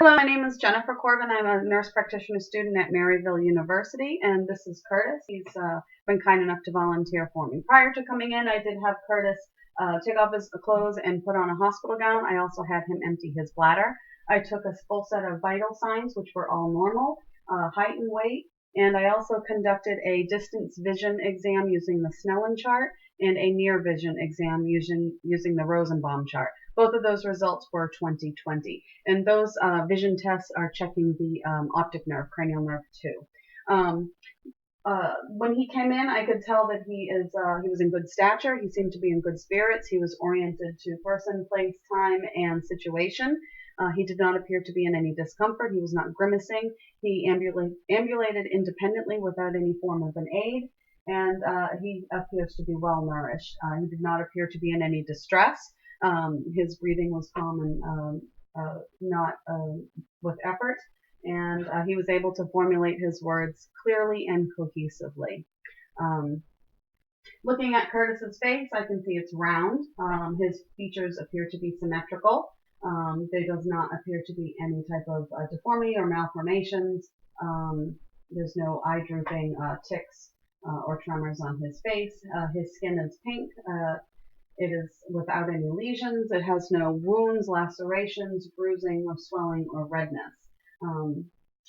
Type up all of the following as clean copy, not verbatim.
Hello, my name is Jennifer Corbin. I'm a nurse practitioner student at Maryville University, and this is Curtis. He's been kind enough to volunteer for me. Prior to coming in, I did have Curtis take off his clothes and put on a hospital gown. I also had him empty his bladder. I took a full set of vital signs, which were all normal, height and weight, and I also conducted a distance vision exam using the Snellen chart and a near vision exam using the Rosenbaum chart. Both of those results were 20/20. And those vision tests are checking the optic nerve, cranial nerve 2. When he came in, I could tell that he was in good stature. He seemed to be in good spirits. He was oriented to person, place, time, and situation. He did not appear to be in any discomfort. He was not grimacing. He ambulated independently without any form of an aid, and he appears to be well nourished. He did not appear to be in any distress. His breathing was calm and not with effort, and he was able to formulate his words clearly and cohesively. Um, Looking at Curtis's face, I can see it's round. His features appear to be symmetrical. There does not appear to be any type of deformity or malformations. There's no eye drooping, tics, or tremors on his face. His skin is pink. It is without any lesions. It has no wounds, lacerations, bruising, or swelling, or redness.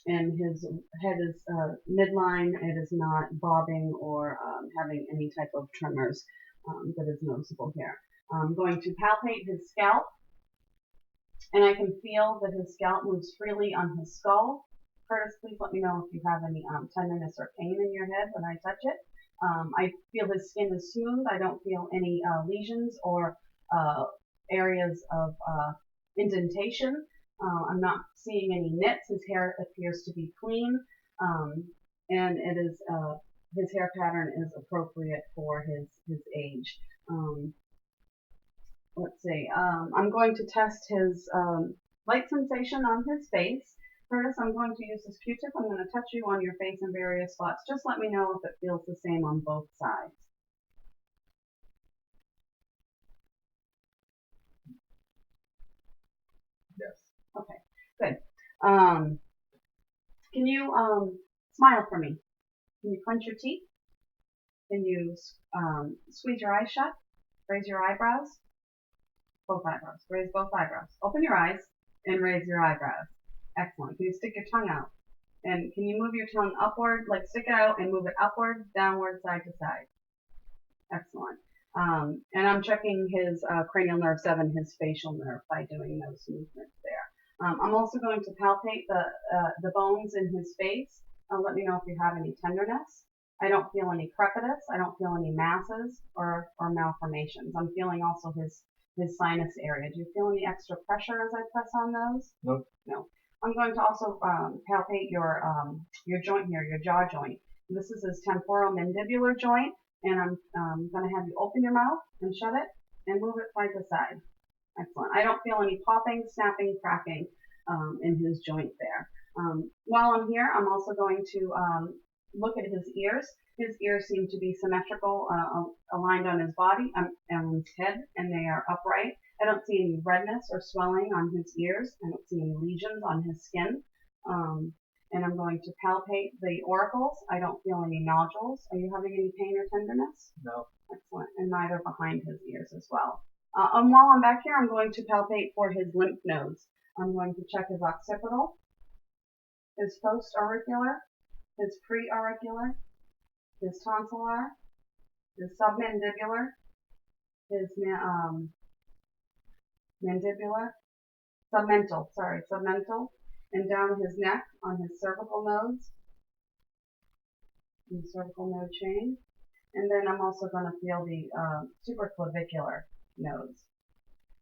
And his head is midline. It is not bobbing or having any type of tremors that is noticeable here. I'm going to palpate his scalp, and I can feel that his scalp moves freely on his skull. Curtis, please let me know if you have any tenderness or pain in your head when I touch it. I feel his skin is smooth. I don't feel any lesions or areas of indentation. I'm not seeing any nits. His hair appears to be clean, and it is his hair pattern is appropriate for his age. Let's see. I'm going to test his light sensation on his face. Curtis, I'm going to use this Q-tip. I'm going to touch you on your face in various spots. Just let me know if it feels the same on both sides. Yes. Okay, good. Can you smile for me? Can you clench your teeth? Can you squeeze your eyes shut? Raise your eyebrows? Both eyebrows. Raise both eyebrows. Open your eyes and raise your eyebrows. Excellent. Can you stick your tongue out? And can you move your tongue upward, like stick it out and move it upward, downward, side to side? Excellent. And I'm checking his cranial nerve 7, his facial nerve, by doing those movements there. I'm also going to palpate the bones in his face. Let me know if you have any tenderness. I don't feel any crepitus. I don't feel any masses or malformations. I'm feeling also his sinus area. Do you feel any extra pressure as I press on those? Nope. No. I'm going to also palpate your joint here, your jaw joint. This is his temporomandibular joint, and I'm going to have you open your mouth and shut it and move it side to side. Excellent. I don't feel any popping, snapping, cracking in his joint there. While I'm here, I'm also going to look at his ears. His ears seem to be symmetrical, aligned on his body, on his head, and they are upright. I don't see any redness or swelling on his ears. I don't see any lesions on his skin. And I'm going to palpate the auricles. I don't feel any nodules. Are you having any pain or tenderness? No. Excellent. And neither behind his ears as well. And while I'm back here, I'm going to palpate for his lymph nodes. I'm going to check his occipital, his post-auricular, his pre-auricular, his tonsillar, his submandibular, his submental, and down his neck on his cervical nodes, and the cervical node chain. And then I'm also going to feel the supraclavicular nodes.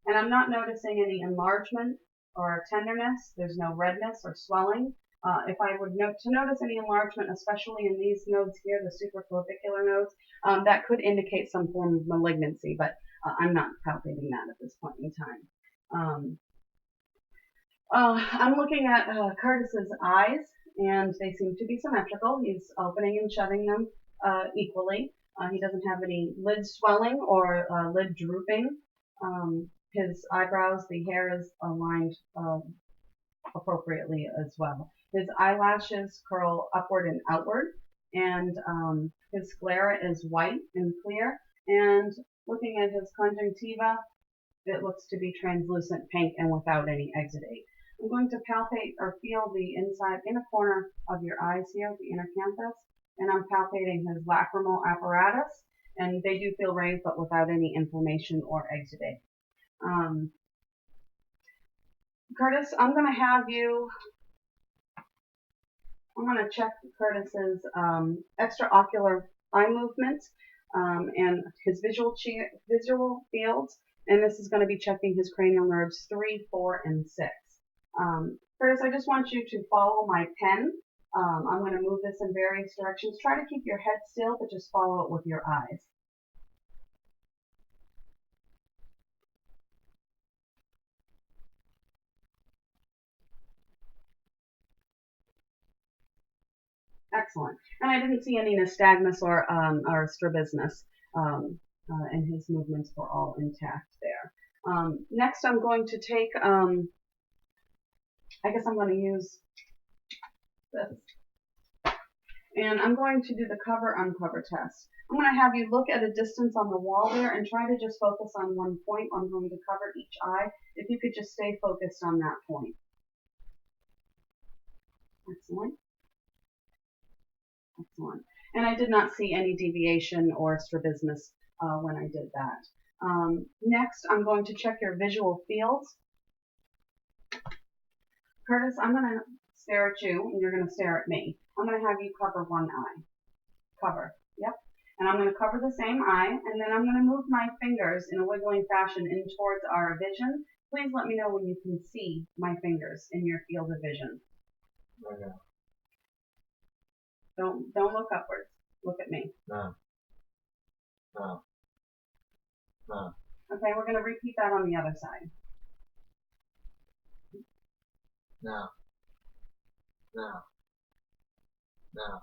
And I'm not noticing any enlargement or tenderness. There's no redness or swelling. If I would notice any enlargement, especially in these nodes here, the supraclavicular nodes, that could indicate some form of malignancy, but I'm not palpating that at this point in time. I'm looking at Curtis's eyes, and they seem to be symmetrical. He's opening and shutting them equally. He doesn't have any lid swelling or lid drooping. His eyebrows, the hair is aligned appropriately as well. His eyelashes curl upward and outward, and his sclera is white and clear. And looking at his conjunctiva, it looks to be translucent pink and without any exudate. I'm going to palpate or feel the inside inner corner of your eyes here, the inner canthus, and I'm palpating his lacrimal apparatus, and they do feel raised but without any inflammation or exudate. Curtis, I'm going to check Curtis's extraocular eye movements and his visual fields, and this is going to be checking his cranial nerves 3, 4, and 6. Curtis, I just want you to follow my pen. I'm going to move this in various directions. Try to keep your head still, but just follow it with your eyes. Excellent. And I didn't see any nystagmus or strabismus, and his movements were all intact there. Next, I'm going to take, I guess I'm going to use this. And I'm going to do the cover-uncover test. I'm going to have you look at a distance on the wall there and try to just focus on one point. I'm going to cover each eye. If you could just stay focused on that point. Excellent. Excellent. And I did not see any deviation or strabismus when I did that. Next, I'm going to check your visual fields. Curtis, I'm going to stare at you, and you're going to stare at me. I'm going to have you cover one eye. Cover. Yep. And I'm going to cover the same eye, and then I'm going to move my fingers in a wiggling fashion in towards our vision. Please let me know when you can see my fingers in your field of vision. Right now. Don't look upwards. Look at me. No. No. No. Okay, we're going to repeat that on the other side. No. No. No.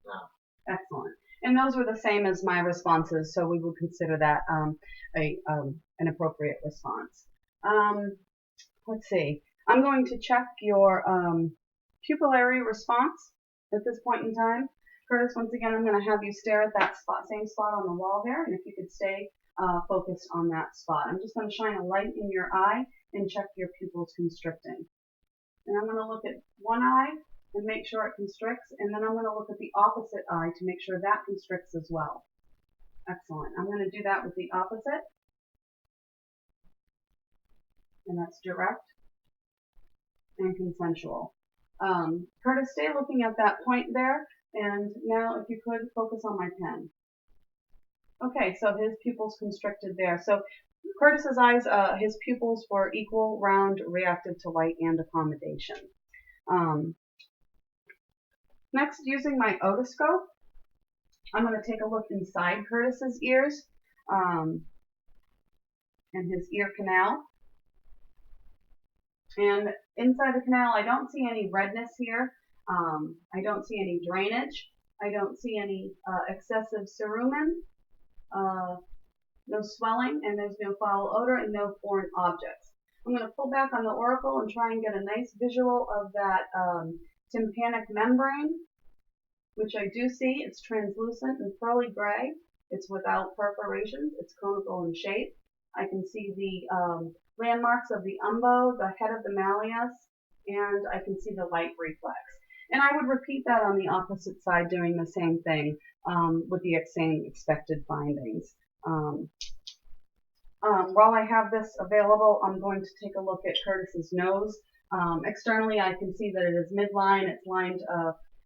No. Excellent. And those were the same as my responses, so we would consider that an appropriate response. Let's see. I'm going to check your pupillary response at this point in time. Curtis, once again, I'm going to have you stare at that same spot on the wall there, and if you could stay focused on that spot. I'm just going to shine a light in your eye and check your pupils constricting. And I'm going to look at one eye and make sure it constricts, and then I'm going to look at the opposite eye to make sure that constricts as well. Excellent. I'm going to do that with the opposite, and that's direct and consensual. Curtis, stay looking at that point there, and now if you could focus on my pen. Okay, so his pupils constricted there. So Curtis's eyes, his pupils were equal, round, reactive to light, and accommodation. Next, using my otoscope, I'm going to take a look inside Curtis's ears and his ear canal. And inside the canal, I don't see any redness here. I don't see any drainage. I don't see any excessive cerumen, no swelling, and there's no foul odor and no foreign objects. I'm going to pull back on the auricle and try and get a nice visual of that tympanic membrane, which I do see. It's translucent and pearly gray. It's without perforations. It's conical in shape. I can see the landmarks of the umbo, the head of the malleus, and I can see the light reflex. And I would repeat that on the opposite side, doing the same thing with the same expected findings. While I have this available, I'm going to take a look at Curtis's nose. Externally, I can see that it is midline. It's lined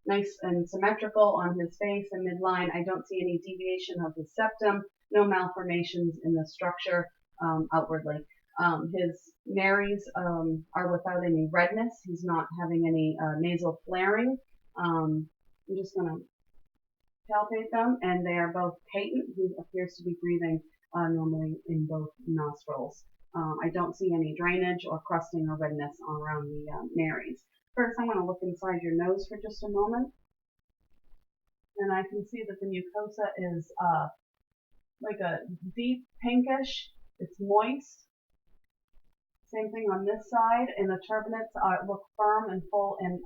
nice and symmetrical on his face and midline. I don't see any deviation of his septum, no malformations in the structure outwardly. His nares are without any redness. He's not having any nasal flaring. I'm just going to palpate them, and they are both patent. He appears to be breathing normally in both nostrils. I don't see any drainage or crusting or redness around the nares. First, I'm going to look inside your nose for just a moment, and I can see that the mucosa is like a deep pinkish. It's moist. Same thing on this side, and the turbinates look firm and full and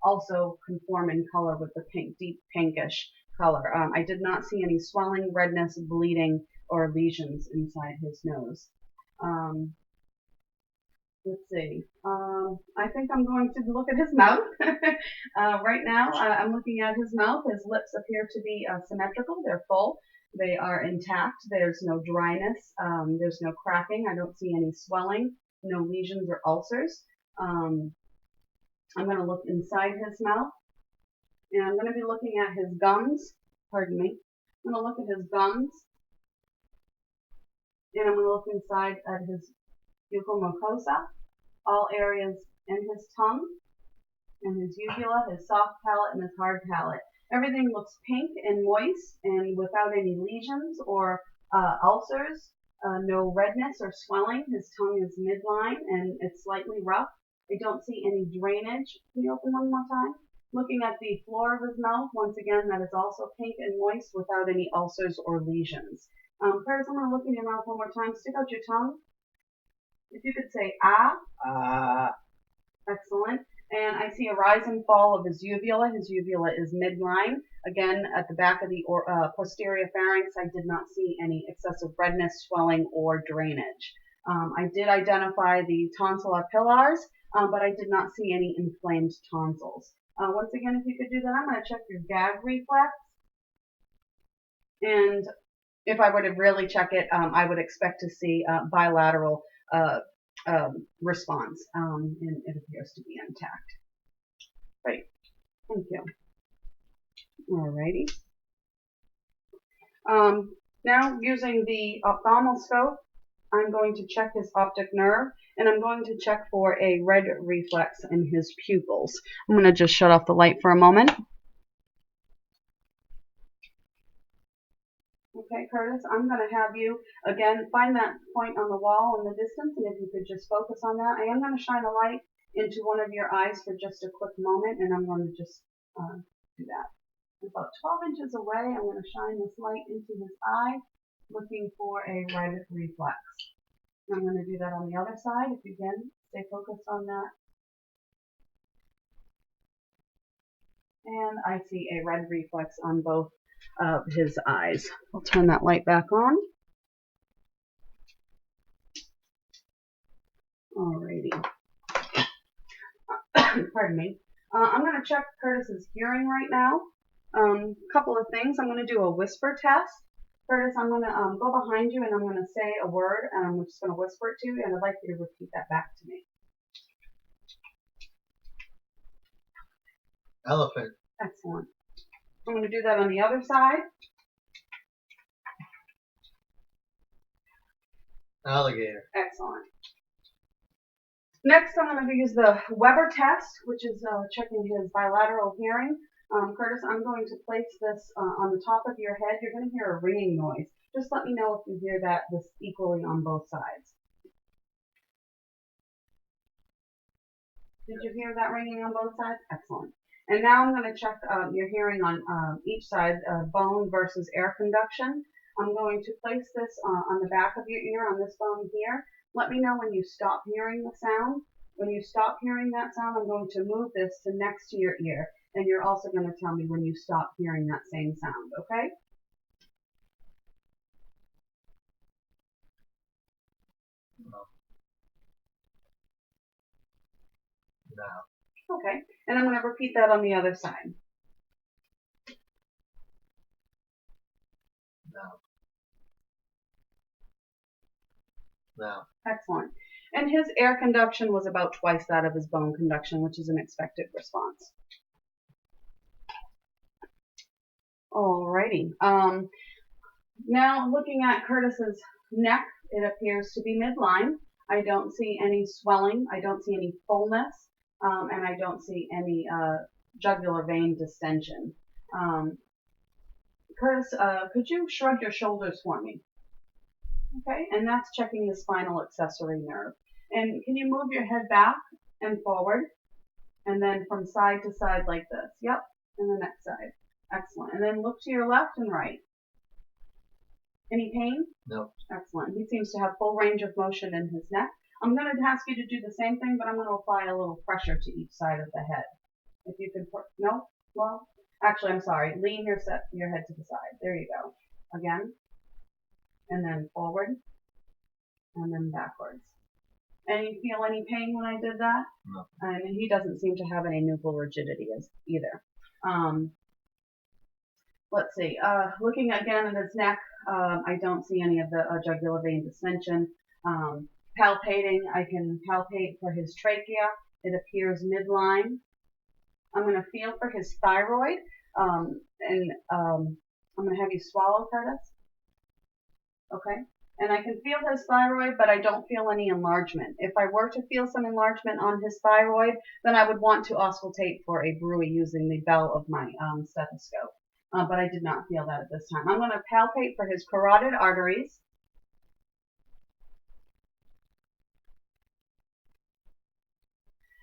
also conform in color with the pink, deep pinkish color. I did not see any swelling, redness, bleeding, or lesions inside his nose. Let's see. I think I'm going to look at his mouth. Right now, I'm looking at his mouth. His lips appear to be symmetrical. They're full. They are intact. There's no dryness. There's no cracking. I don't see any swelling, no lesions or ulcers. I'm going to look inside his mouth, and I'm going to be looking at his gums. Pardon me. I'm going to look at his gums, and I'm going to look inside at his buccal mucosa, all areas in his tongue, and his uvula, his soft palate, and his hard palate. Everything looks pink and moist and without any lesions or ulcers, no redness or swelling. His tongue is midline and it's slightly rough. I don't see any drainage. Can you open one more time? Looking at the floor of his mouth, once again, that is also pink and moist without any ulcers or lesions. Curtis, I'm going to look in your mouth one more time. Stick out your tongue. If you could say ah. Excellent. And I see a rise and fall of his uvula. His uvula is midline. Again, at the back of the posterior pharynx, I did not see any excessive redness, swelling, or drainage. I did identify the tonsillar pillars, but I did not see any inflamed tonsils. Once again, if you could do that, I'm going to check your gag reflex. And if I were to really check it, I would expect to see bilateral response, and it appears to be intact. Great, thank you. Alrighty. Now using the ophthalmoscope, I'm going to check his optic nerve, and I'm going to check for a red reflex in his pupils. I'm going to just shut off the light for a moment. Okay, Curtis, I'm going to have you, again, find that point on the wall in the distance, and if you could just focus on that. I am going to shine a light into one of your eyes for just a quick moment, and I'm going to just do that. About 12 inches away, I'm going to shine this light into his eye, looking for a red reflex. I'm going to do that on the other side. If you can, stay focused on that. And I see a red reflex on both of his eyes. I'll turn that light back on. Alrighty. Pardon me. I'm going to check Curtis's hearing right now. Couple of things. I'm going to do a whisper test. Curtis, I'm going to go behind you and I'm going to say a word and I'm just going to whisper it to you, and I'd like you to repeat that back to me. Elephant. Excellent. I'm going to do that on the other side. Alligator. Excellent. Next, I'm going to use the Weber test, which is checking his bilateral hearing. Curtis, I'm going to place this on the top of your head. You're going to hear a ringing noise. Just let me know if you hear this equally on both sides. Did you hear that ringing on both sides? Excellent. And now I'm going to check your hearing on each side, bone versus air conduction. I'm going to place this on the back of your ear, on this bone here. Let me know when you stop hearing the sound. When you stop hearing that sound, I'm going to move this to next to your ear. And you're also going to tell me when you stop hearing that same sound, okay? No. Okay, and I'm going to repeat that on the other side. No. No. Excellent. And his air conduction was about twice that of his bone conduction, which is an expected response. Alrighty. Now looking at Curtis's neck, it appears to be midline. I don't see any swelling. I don't see any fullness. And I don't see any jugular vein distension. Curtis, could you shrug your shoulders for me? Okay, and that's checking the spinal accessory nerve. And can you move your head back and forward? And then from side to side like this. Yep, and the next side. Excellent. And then look to your left and right. Any pain? No. Excellent. He seems to have full range of motion in his neck. I'm going to ask you to do the same thing, but I'm going to apply a little pressure to each side of the head. If you could, no, well, actually, I'm sorry. Lean your head to the side. There you go. Again, and then forward, and then backwards. And you feel any pain when I did that? No. And he doesn't seem to have any nuchal rigidity either. Let's see. Looking again at his neck, I don't see any of the jugular vein distension. Palpating, I can palpate for his trachea. It appears midline. I'm going to feel for his thyroid, and I'm going to have you swallow, Curtis. Okay. And I can feel his thyroid, but I don't feel any enlargement. If I were to feel some enlargement on his thyroid, then I would want to auscultate for a bruit using the bell of my stethoscope. But I did not feel that at this time. I'm going to palpate for his carotid arteries.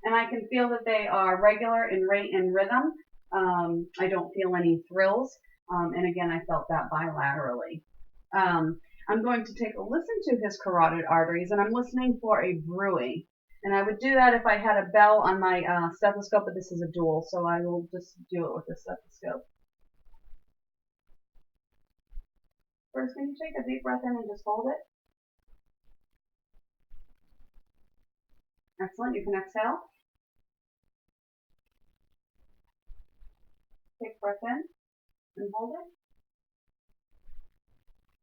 And I can feel that they are regular in rate and rhythm. I don't feel any thrills. And again, I felt that bilaterally. I'm going to take a listen to his carotid arteries, and I'm listening for a bruit. And I would do that if I had a bell on my stethoscope, but this is a dual, so I will just do it with the stethoscope. First, can you take a deep breath in and just hold it? Excellent. You can exhale. Take a breath in and hold it.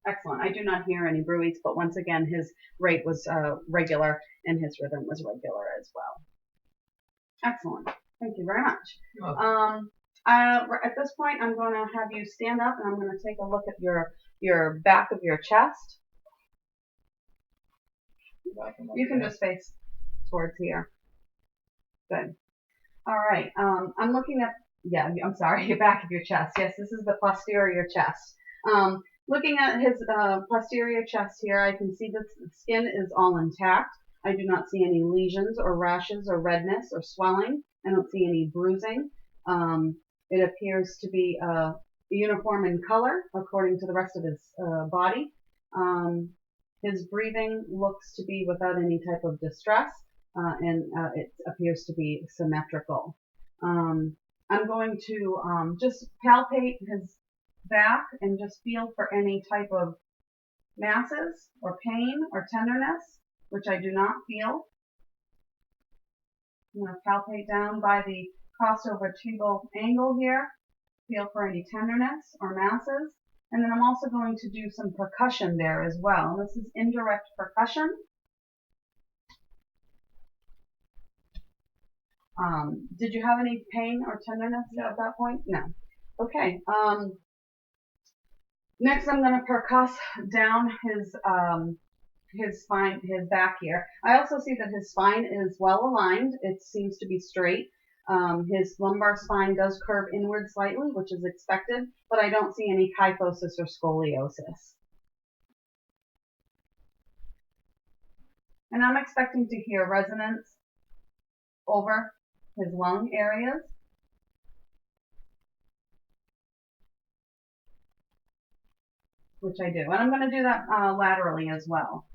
Excellent. I do not hear any bruits, but once again, his rate was regular and his rhythm was regular as well. Excellent. Thank you very much. Oh. At this point, I'm going to have you stand up, and I'm going to take a look at your back of your chest. You can just face towards here. Good. All right. I'm looking at, yeah, I'm sorry, your back of your chest. Yes, this is the posterior chest. Looking at his posterior chest here, I can see that the skin is all intact. I do not see any lesions or rashes or redness or swelling. I don't see any bruising. It appears to be uniform in color according to the rest of his body. His breathing looks to be without any type of distress, and it appears to be symmetrical. I'm going to just palpate his back and just feel for any type of masses or pain or tenderness, which I do not feel. I'm going to palpate down by the crossovertebral angle here, feel for any tenderness or masses. And then I'm also going to do some percussion there as well. This is indirect percussion. Did you have any pain or tenderness at that point? No. Okay. Next, I'm going to percuss down his spine, his back here. I also see that his spine is well aligned. It seems to be straight. His lumbar spine does curve inward slightly, which is expected, but I don't see any kyphosis or scoliosis. And I'm expecting to hear resonance over his lung areas. Which I do. And I'm going to do that laterally as well.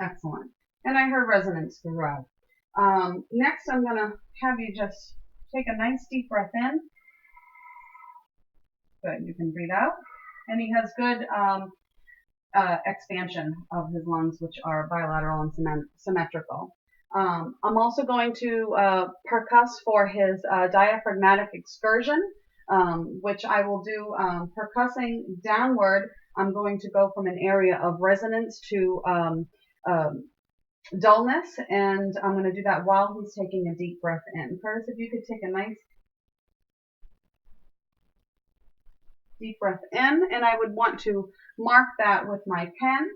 Excellent. And I heard resonance throughout. Next, I'm going to have you just take a nice deep breath in. Good. You can breathe out. And he has good expansion of his lungs, which are bilateral and symmetrical. I'm also going to percuss for his diaphragmatic excursion, which I will do percussing downward. I'm going to go from an area of resonance to dullness, and I'm going to do that while he's taking a deep breath in. Curtis, if you could take a nice deep breath in, and I would want to mark that with my pen.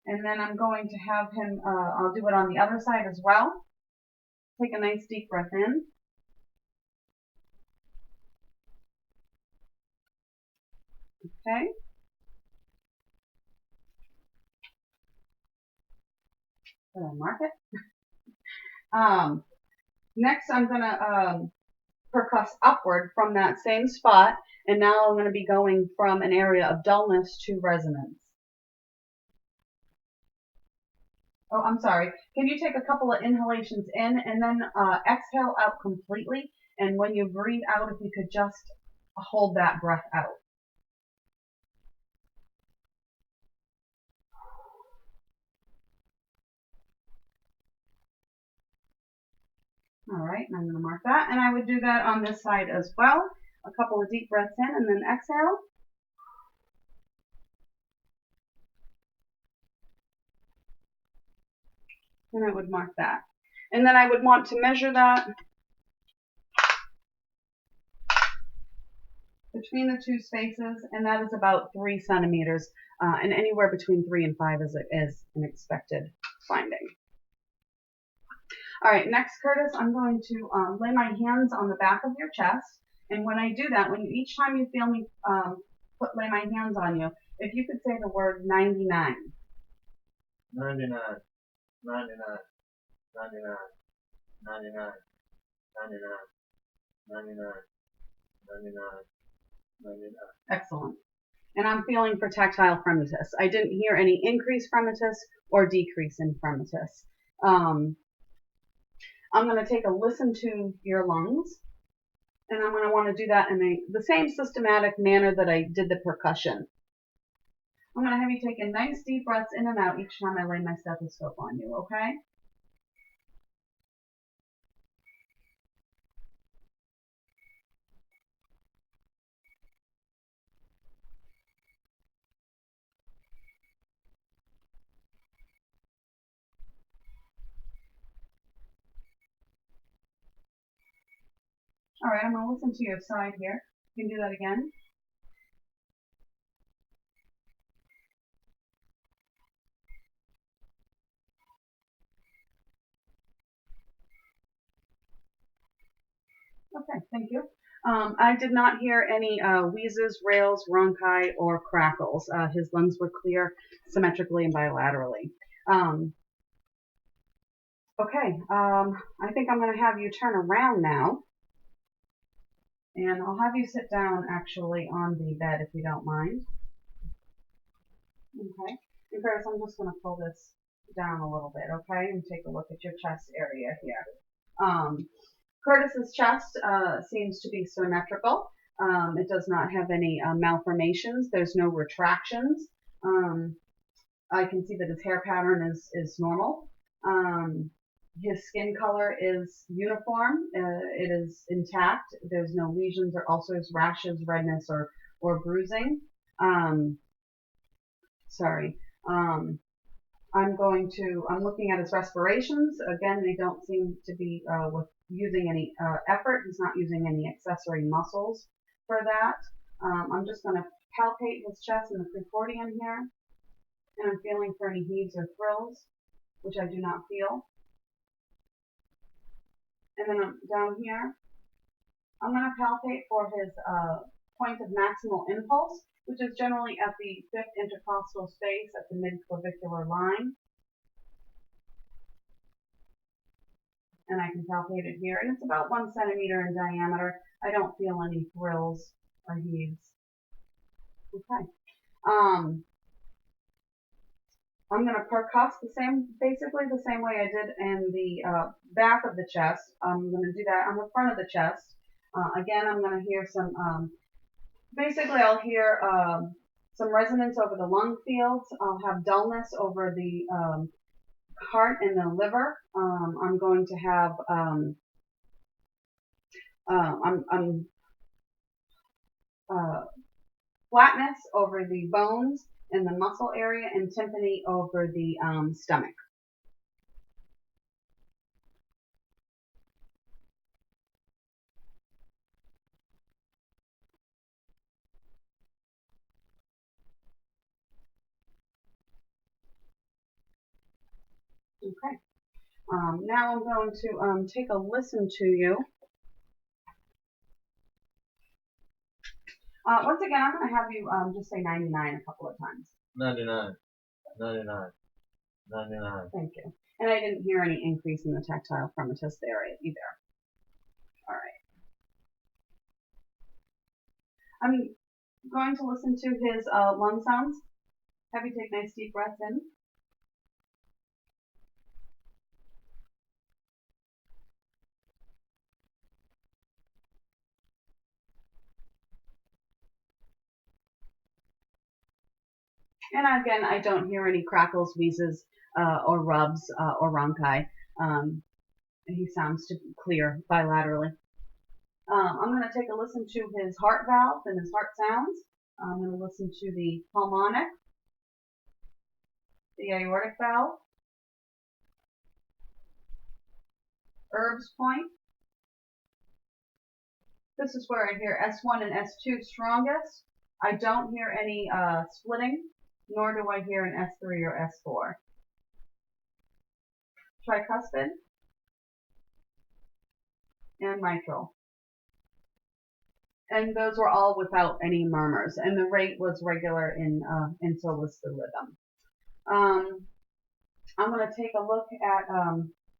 And then I'm going to have him, I'll do it on the other side as well. Take a nice deep breath in. Okay. Did I mark it? Next, I'm going to percuss upward from that same spot, and now I'm going to be going from an area of dullness to resonance. Oh, I'm sorry. Can you take a couple of inhalations in and then exhale out completely? And when you breathe out, if you could just hold that breath out. All right, and I'm going to mark that. And I would do that on this side as well. A couple of deep breaths in and then exhale. And I would mark that. And then I would want to measure that between the two spaces, and that is about 3 centimeters, and anywhere between 3 and 5 is an expected finding. All right, next, Curtis, I'm going to lay my hands on the back of your chest, and when I do that, each time you feel me lay my hands on you, if you could say the word 99. 99, 99, 99, 99, 99, 99, 99, 99. Excellent. And I'm feeling for tactile fremitus. I didn't hear any increased fremitus or decrease in fremitus. I'm going to take a listen to your lungs, and I'm going to want to do that in the same systematic manner that I did the percussion. I'm going to have you take in nice deep breaths in and out each time I lay my stethoscope on you, okay? All right, I'm going to listen to your side here. You can do that again. Okay, thank you. I did not hear any wheezes, rails, rhonchi, or crackles. His lungs were clear symmetrically and bilaterally. Okay, I think I'm going to have you turn around now. And I'll have you sit down actually on the bed if you don't mind. Okay. And Curtis, I'm just going to pull this down a little bit, okay? And take a look at your chest area here. Curtis's chest seems to be symmetrical. It does not have any malformations. There's no retractions. I can see that his hair pattern is normal. His skin color is uniform. It is intact. There's no lesions or ulcers, rashes, redness, or bruising. Sorry. I'm looking at his respirations. Again, they don't seem to be using any effort. He's not using any accessory muscles for that. I'm just going to palpate his chest in the precordium here. And I'm feeling for any heaves or thrills, which I do not feel. And then down here, I'm going to palpate for his point of maximal impulse, which is generally at the 5th intercostal space at the mid-clavicular line. And I can palpate it here, and it's about 1 centimeter in diameter. I don't feel any thrills or heaves. Okay. I'm going to percuss basically the same way I did in the back of the chest. I'm going to do that on the front of the chest. Again, I'm going to hear some, basically I'll hear some resonance over the lung fields. I'll have dullness over the heart and the liver. I'm going to have, flatness over the bones and the muscle area, and tympany over the stomach. Okay. Now I'm going to take a listen to you. Once again, I'm going to have you just say 99 a couple of times. 99, 99, 99. Thank you. And I didn't hear any increase in the tactile fremitus there either. All right. I'm going to listen to his lung sounds. Have you take nice deep breaths in. And again, I don't hear any crackles, wheezes, or rubs, or rhonchi. He sounds clear bilaterally. I'm going to take a listen to his heart valve and his heart sounds. I'm going to listen to the pulmonic, the aortic valve, Erb's point. This is where I hear S1 and S2 strongest. I don't hear any splitting, nor do I hear an S3 or S4. Tricuspid and mitral. And those were all without any murmurs, and the rate was regular, and so was the rhythm. I'm going to take a look at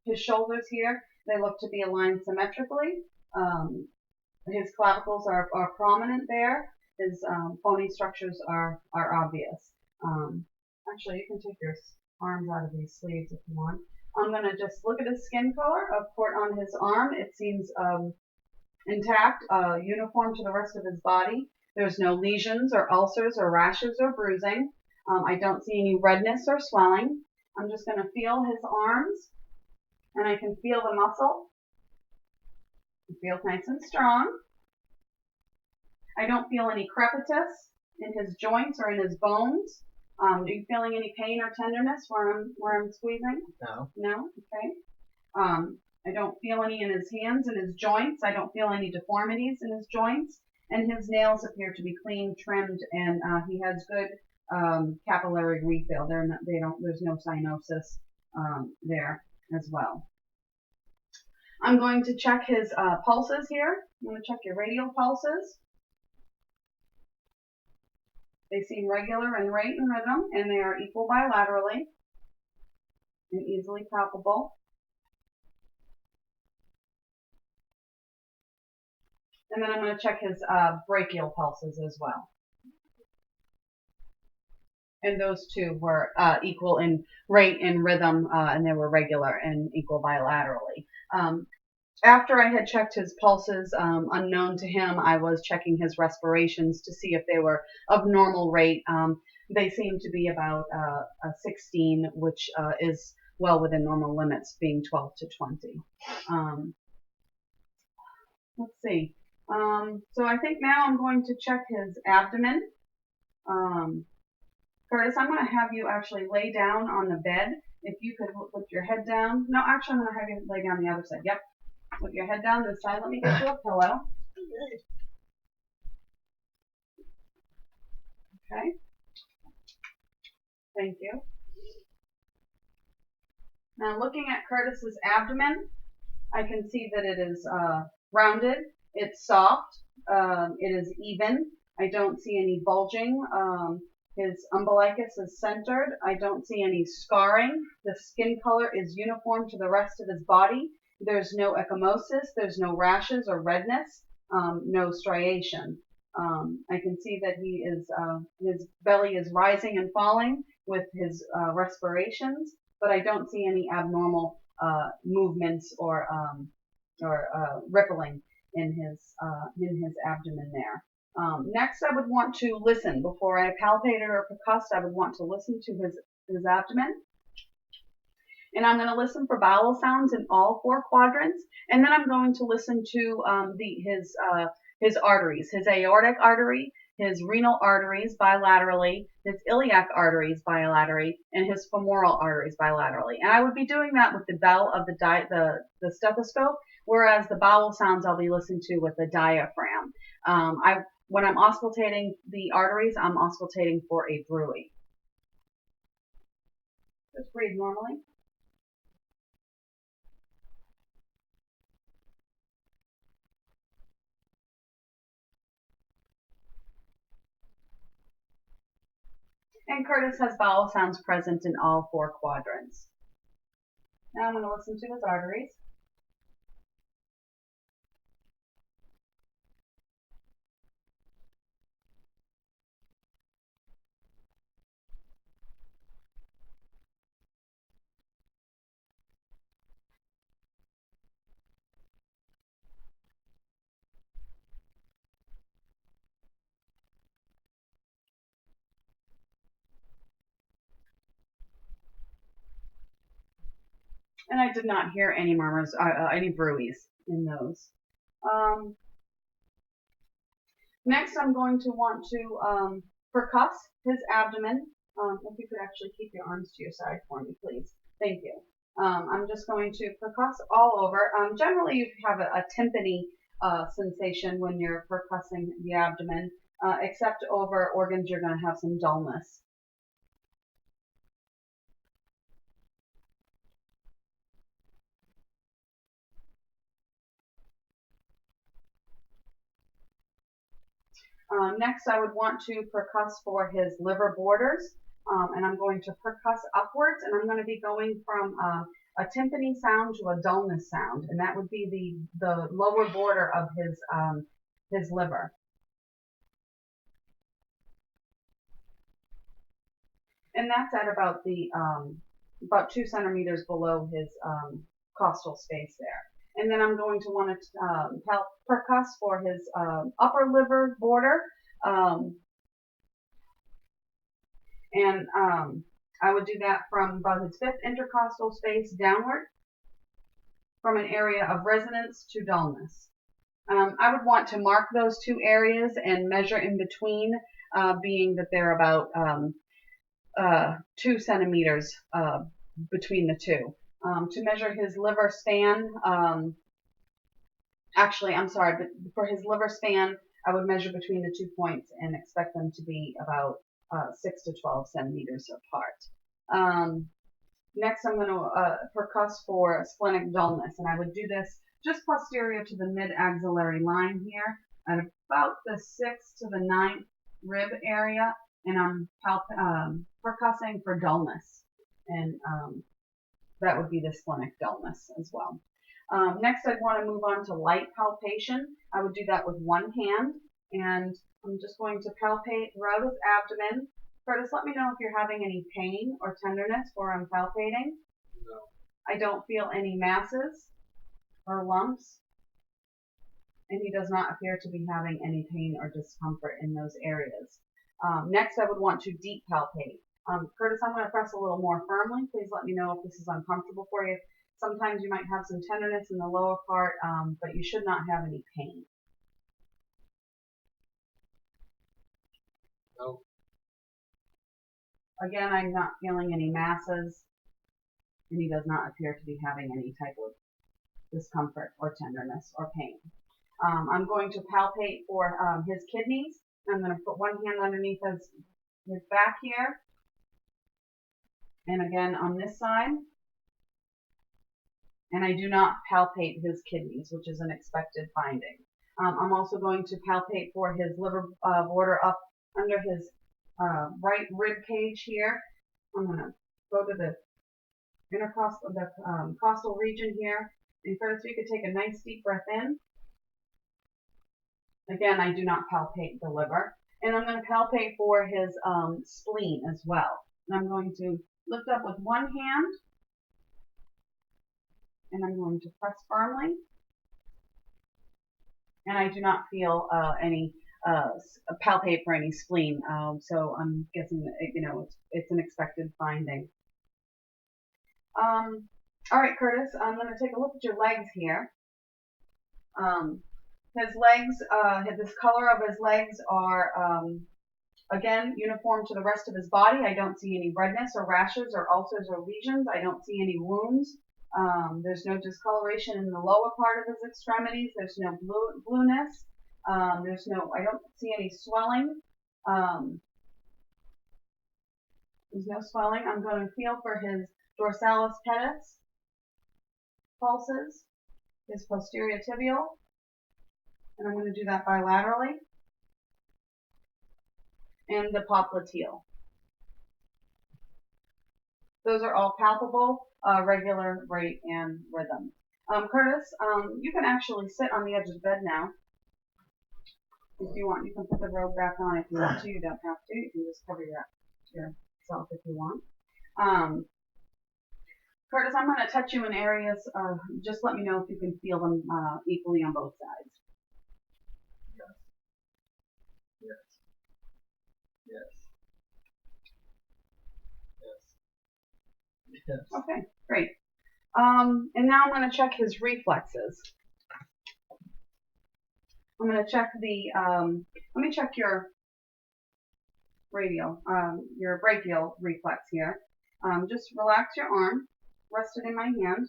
his shoulders here. They look to be aligned symmetrically. His clavicles are prominent there. His bony structures are obvious. Actually, you can take your arms out of these sleeves if you want. I'm going to just look at his skin color, on his arm. It seems intact, uniform to the rest of his body. There's no lesions or ulcers or rashes or bruising. I don't see any redness or swelling. I'm just going to feel his arms, and I can feel the muscle. It feels nice and strong. I don't feel any crepitus in his joints or in his bones. Are you feeling any pain or tenderness where I'm squeezing? No. No? Okay. I don't feel any in his hands and his joints. I don't feel any deformities in his joints. And his nails appear to be clean, trimmed, and he has good capillary refill. There's no cyanosis there as well. I'm going to check his pulses here. I'm going to check your radial pulses. They seem regular in rate and rhythm, and they are equal bilaterally and easily palpable. And then I'm going to check his brachial pulses as well. And those two were equal in rate and rhythm, and they were regular and equal bilaterally. After I had checked his pulses, unknown to him, I was checking his respirations to see if they were of normal rate. They seem to be about a 16, which is well within normal limits, being 12 to 20. Let's see. So I think now I'm going to check his abdomen. Curtis, I'm going to have you actually lay down on the bed. If you could put your head down. No, actually, I'm going to have you lay down the other side. Yep. Put your head down this side. Let me get you a pillow. Okay. Thank you. Now, looking at Curtis's abdomen, I can see that it is rounded. It's soft. It is even. I don't see any bulging. His umbilicus is centered. I don't see any scarring. The skin color is uniform to the rest of his body. There's no ecchymosis. There's no rashes or redness. No striation. I can see that his belly is rising and falling with his respirations, but I don't see any abnormal movements or rippling in his abdomen there. Next, I would want to listen. Before I palpated or percussed, I would want to listen to his abdomen. And I'm going to listen for vowel sounds in all 4 quadrants. And then I'm going to listen to his arteries, his aortic artery, his renal arteries bilaterally, his iliac arteries bilaterally, and his femoral arteries bilaterally. And I would be doing that with the bell of the stethoscope, whereas the vowel sounds I'll be listening to with the diaphragm. When I'm auscultating the arteries, I'm auscultating for a bruit. Just breathe normally. And Curtis has vowel sounds present in all 4 quadrants. Now I'm going to listen to his arteries. And I did not hear any murmurs, any bruise in those. Next, I'm going to want to percuss his abdomen. If you could actually keep your arms to your side for me, please. Thank you. I'm just going to percuss all over. Generally, you have a tympany sensation when you're percussing the abdomen, except over organs you're going to have some dullness. Next, I would want to percuss for his liver borders, and I'm going to percuss upwards, and I'm going to be going from a timpani sound to a dullness sound, and that would be the lower border of his liver. And that's at about 2 centimeters below his costal space there. And then I'm going to want to percuss for his upper liver border. And I would do that from about his 5th intercostal space downward, from an area of resonance to dullness. I would want to mark those 2 areas and measure in between, being that they're about 2 centimeters between the 2. To measure his liver span, actually, I'm sorry, but for his liver span, I would measure between the 2 points and expect them to be about 6 to 12 centimeters apart. Next, I'm going to percuss for splenic dullness, and I would do this just posterior to the mid-axillary line here, at about the 6th to the 9th rib area, and I'm percussing for dullness, and that would be the splenic dullness as well. Next, I'd want to move on to light palpation. I would do that with one hand, and I'm just going to palpate throughout his abdomen. Curtis, let me know if you're having any pain or tenderness where I'm palpating. No. I don't feel any masses or lumps, and he does not appear to be having any pain or discomfort in those areas. Next, I would want to deep palpate. Curtis, I'm going to press a little more firmly. Please let me know if this is uncomfortable for you. Sometimes you might have some tenderness in the lower part, but you should not have any pain. No. Again, I'm not feeling any masses, and he does not appear to be having any type of discomfort or tenderness or pain. I'm going to palpate for his kidneys. I'm going to put one hand underneath his back here, and again on this side. And I do not palpate his kidneys, which is an expected finding. I'm also going to palpate for his liver border up under his right rib cage here. I'm going to go to the intercostal, costal region here. And first, you could take a nice deep breath in. Again, I do not palpate the liver. And I'm going to palpate for his spleen as well. And I'm going to lift up with one hand, and I'm going to press firmly. And I do not feel any palpate for any spleen. So I'm guessing that it's an expected finding. All right, Curtis, I'm going to take a look at your legs here. His legs, this color of his legs are again uniform to the rest of his body. I don't see any redness or rashes or ulcers or lesions. I don't see any wounds. There's no discoloration in the lower part of his extremities. There's no blueness. I don't see any swelling. There's no swelling. I'm going to feel for his dorsalis pedis pulses, his posterior tibial, and I'm going to do that bilaterally, and the popliteal. Those are all palpable, regular rate and rhythm. Curtis, you can actually sit on the edge of the bed now. If you want, you can put the robe back on if you want to. You don't have to. You can just cover yourself if you want. Curtis, I'm going to touch you in areas. Just let me know if you can feel them equally on both sides. Yes. Yes. Yes. Yes. Okay, great. And now I'm going to check his reflexes. I'm going to check let me check your your brachial reflex here. Just relax your arm, rest it in my hand.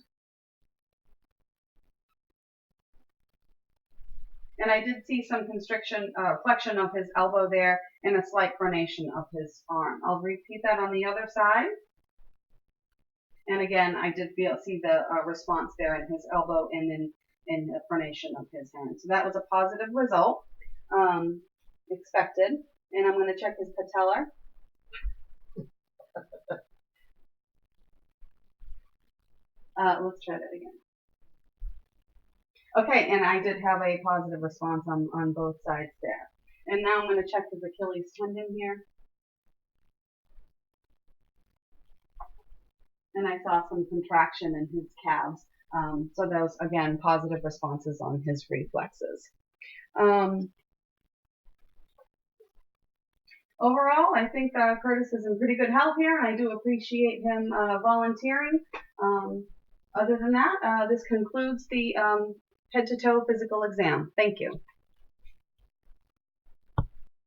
And I did see some flexion of his elbow there and a slight pronation of his arm. I'll repeat that on the other side. And again, I did see the response there in his elbow and in the pronation of his hand. So that was a positive result, expected. And I'm going to check his patellar. Let's try that again. Okay, and I did have a positive response on both sides there. And now I'm going to check his Achilles tendon here. And I saw some contraction in his calves. So those, again, positive responses on his reflexes. Overall, I think Curtis is in pretty good health here, and I do appreciate him volunteering. Other than that, this concludes the head-to-toe physical exam. Thank you.